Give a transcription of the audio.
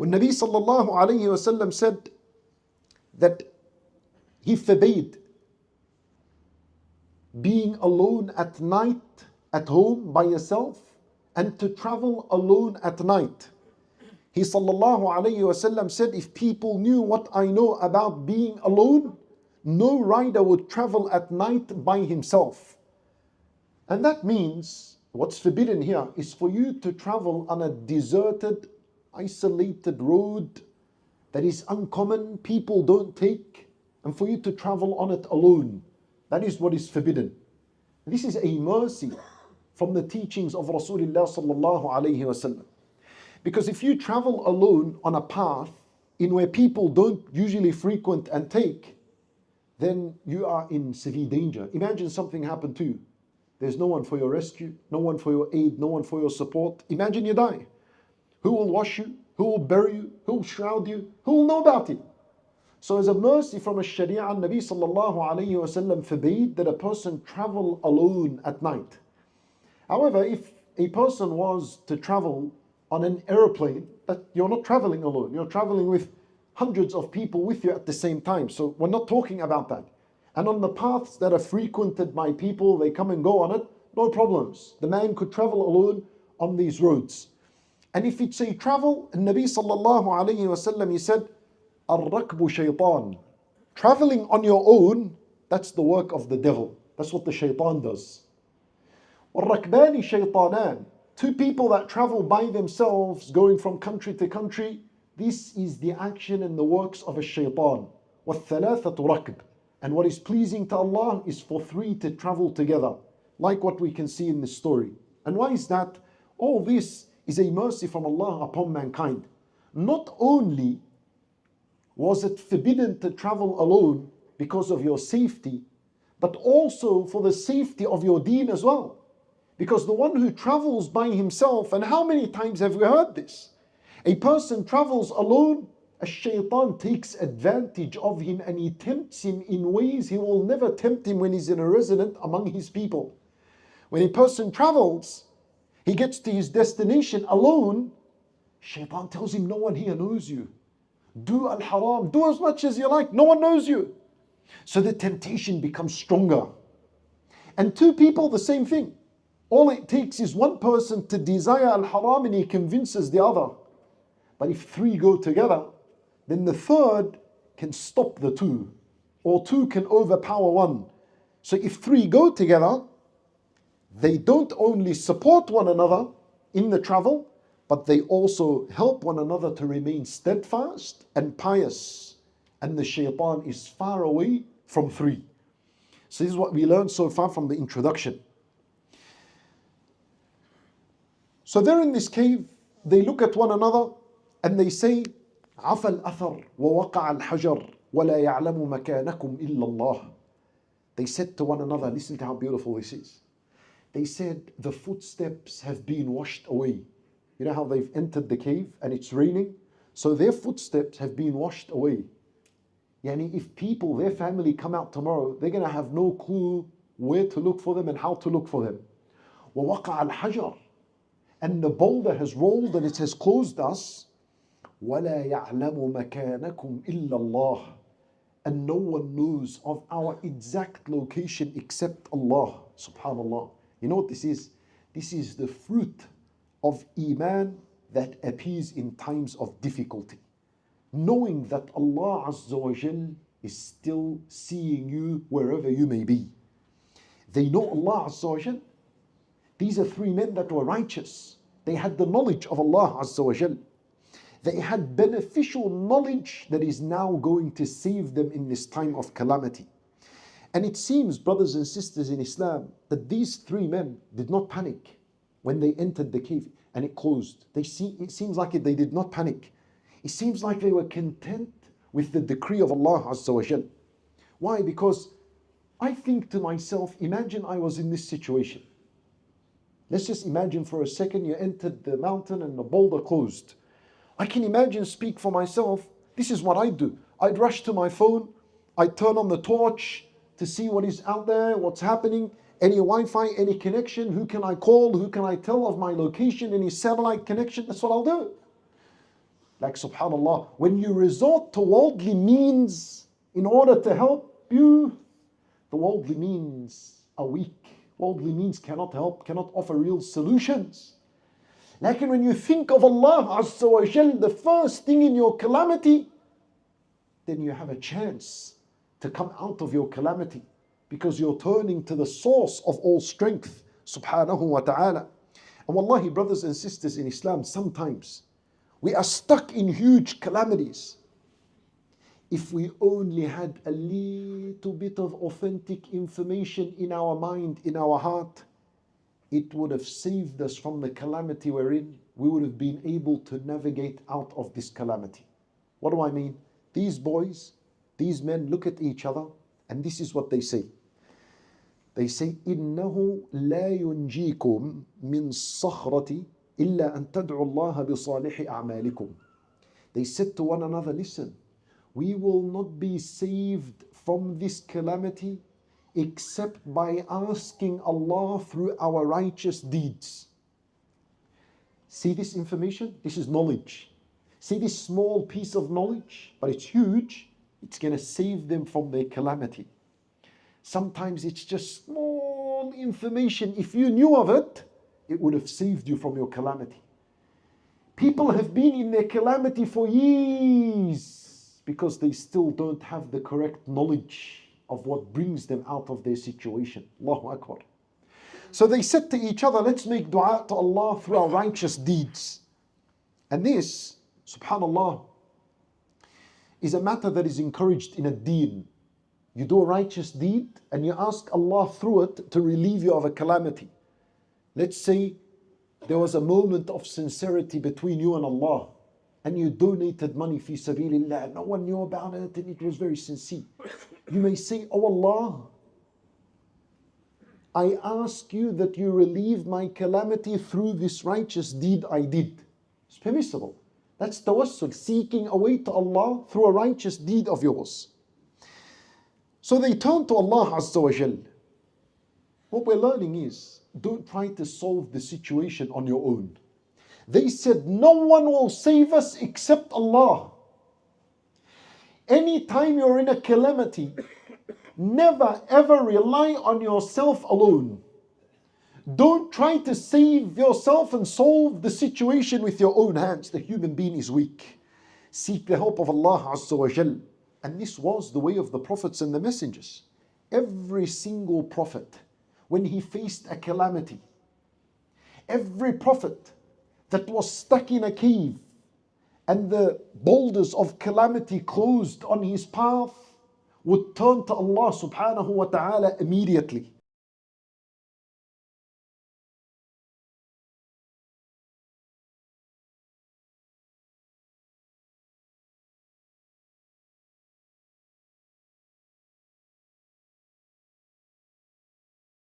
When Nabi sallallahu alayhi wasallam said that he forbade being alone at night at home by yourself and to travel alone at night. He sallallahu alayhi wasallam said, if people knew what I know about being alone, no rider would travel at night by himself. And that means what's forbidden here is for you to travel on a deserted, isolated road that is uncommon, people don't take, and for you to travel on it alone. That is what is forbidden. This is a mercy from the teachings of Rasulullah sallallahu alayhi wasallam. Because if you travel alone on a path in where people don't usually frequent and take, then you are in severe danger. Imagine something happened to you. There's no one for your rescue, no one for your aid, no one for your support. Imagine you die. Who will wash you? Who will bury you? Who will shroud you? Who will know about it? So as a mercy from a Sharia, Nabi sallallahu alayhi wasallam forbade that a person travel alone at night. However, if a person was to travel on an aeroplane, that you're not traveling alone, you're traveling with hundreds of people with you at the same time. So we're not talking about that. And on the paths that are frequented by people, they come and go on it, no problems. The man could travel alone on these roads. And if it's a travel, Nabi sallallahu alayhi wasallam, he said, Ar-rakbu shaytan. Traveling on your own, that's the work of the devil. That's what the shaitan does. Ar-rakbani shaytanan. Two people that travel by themselves, going from country to country, this is the action and the works of a shaitan. وَالثَّلَاثَةُ رَكْبٌ. And what is pleasing to Allah is for three to travel together, like what we can see in this story. And why is that? All this is a mercy from Allah upon mankind. Not only was it forbidden to travel alone because of your safety, but also for the safety of your deen as well. Because the one who travels by himself, and how many times have we heard this? A person travels alone, a shaitan takes advantage of him and he tempts him in ways he will never tempt him when he's in a resident among his people. When a person travels, he gets to his destination alone, shaitan tells him, no one here knows you. Do al-haram, do as much as you like, no one knows you. So the temptation becomes stronger. And two people, the same thing. All it takes is one person to desire al-haram and he convinces the other. But if three go together, then the third can stop the two, or two can overpower one. So if three go together, they don't only support one another in the travel, but they also help one another to remain steadfast and pious. And the shaitan is far away from three. So this is what we learned so far from the introduction. So they're in this cave, they look at one another and they say, عَفَى الْأَثَرُ وَوَقَعَ الْحَجَرُ وَلَا يَعْلَمُ مَكَانَكُمْ إِلَّا اللَّهُ. They said to one another, listen to how beautiful this is. They said, the footsteps have been washed away. You know how they've entered the cave and it's raining? So their footsteps have been washed away. Yani if people, their family come out tomorrow, they're going to have no clue where to look for them and how to look for them. وَوَقَعَ الْحَجَرُ. And the boulder has rolled and it has closed us. وَلَا يَعْلَمُ مَكَانَكُمْ إِلَّا اللَّهُ. And no one knows of our exact location except Allah. Subhanallah. You know what this is? This is the fruit of Iman that appears in times of difficulty. Knowing that Allah Azza wa Jal is still seeing you wherever you may be. They know Allah Azza wa Jal. These are three men that were righteous. They had the knowledge of Allah Azza wa Jal. They had beneficial knowledge that is now going to save them in this time of calamity. And it seems, brothers and sisters in Islam, that these three men did not panic when they entered the cave and it closed. It seems like they did not panic. It seems like they were content with the decree of Allah Azza wa Jal. Why? Because I think to myself, imagine I was in this situation. Let's just imagine for a second you entered the mountain and the boulder closed. I can imagine, speak for myself, this is what I'd do. I'd rush to my phone, I'd turn on the torch to see what is out there, what's happening, any Wi-Fi, any connection, who can I call, who can I tell of my location, any satellite connection, that's what I'll do. Like subhanallah, when you resort to worldly means in order to help you, the worldly means are weak. Worldly means cannot help, cannot offer real solutions. Like when you think of Allah Azza wa Jal, the first thing in your calamity, then you have a chance to come out of your calamity because you're turning to the source of all strength, subhanahu wa ta'ala. And wallahi, brothers and sisters in Islam, sometimes we are stuck in huge calamities. If we only had a little bit of authentic information in our mind, in our heart, it would have saved us from the calamity we're in. We would have been able to navigate out of this calamity. What do I mean? These boys, these men look at each other and this is what they say. They say, إِنَّهُ لَا يُنْجِيكُمْ مِنْ الصَّخْرَةِ إِلَّا أَن تَدْعُوا اللَّهَ بِصَالِحِ أَعْمَالِكُمْ. They said to one another, listen, we will not be saved from this calamity except by asking Allah through our righteous deeds. See this information? This is knowledge. See this small piece of knowledge, but it's huge. It's going to save them from their calamity. Sometimes it's just small information. If you knew of it, it would have saved you from your calamity. People have been in their calamity for years because they still don't have the correct knowledge of what brings them out of their situation. Allahu Akbar. So they said to each other, let's make dua to Allah through our righteous deeds. And this, subhanallah, is a matter that is encouraged in a deen. You do a righteous deed and you ask Allah through it to relieve you of a calamity. Let's say there was a moment of sincerity between you and Allah and you donated money fi sabilillah. No one knew about it and it was very sincere. You may say, oh Allah, I ask you that you relieve my calamity through this righteous deed I did. It's permissible. That's tawassul, seeking a way to Allah through a righteous deed of yours. So they turn to Allah Azza wa Jal. What we're learning is, don't try to solve the situation on your own. They said, no one will save us except Allah. Anytime you're in a calamity, never ever rely on yourself alone. Don't try to save yourself and solve the situation with your own hands. The human being is weak. Seek the help of Allah Azza wa Jal. And this was the way of the prophets and the messengers. Every single prophet, when he faced a calamity, every prophet that was stuck in a cave and the boulders of calamity closed on his path would turn to Allah subhanahu wa ta'ala immediately.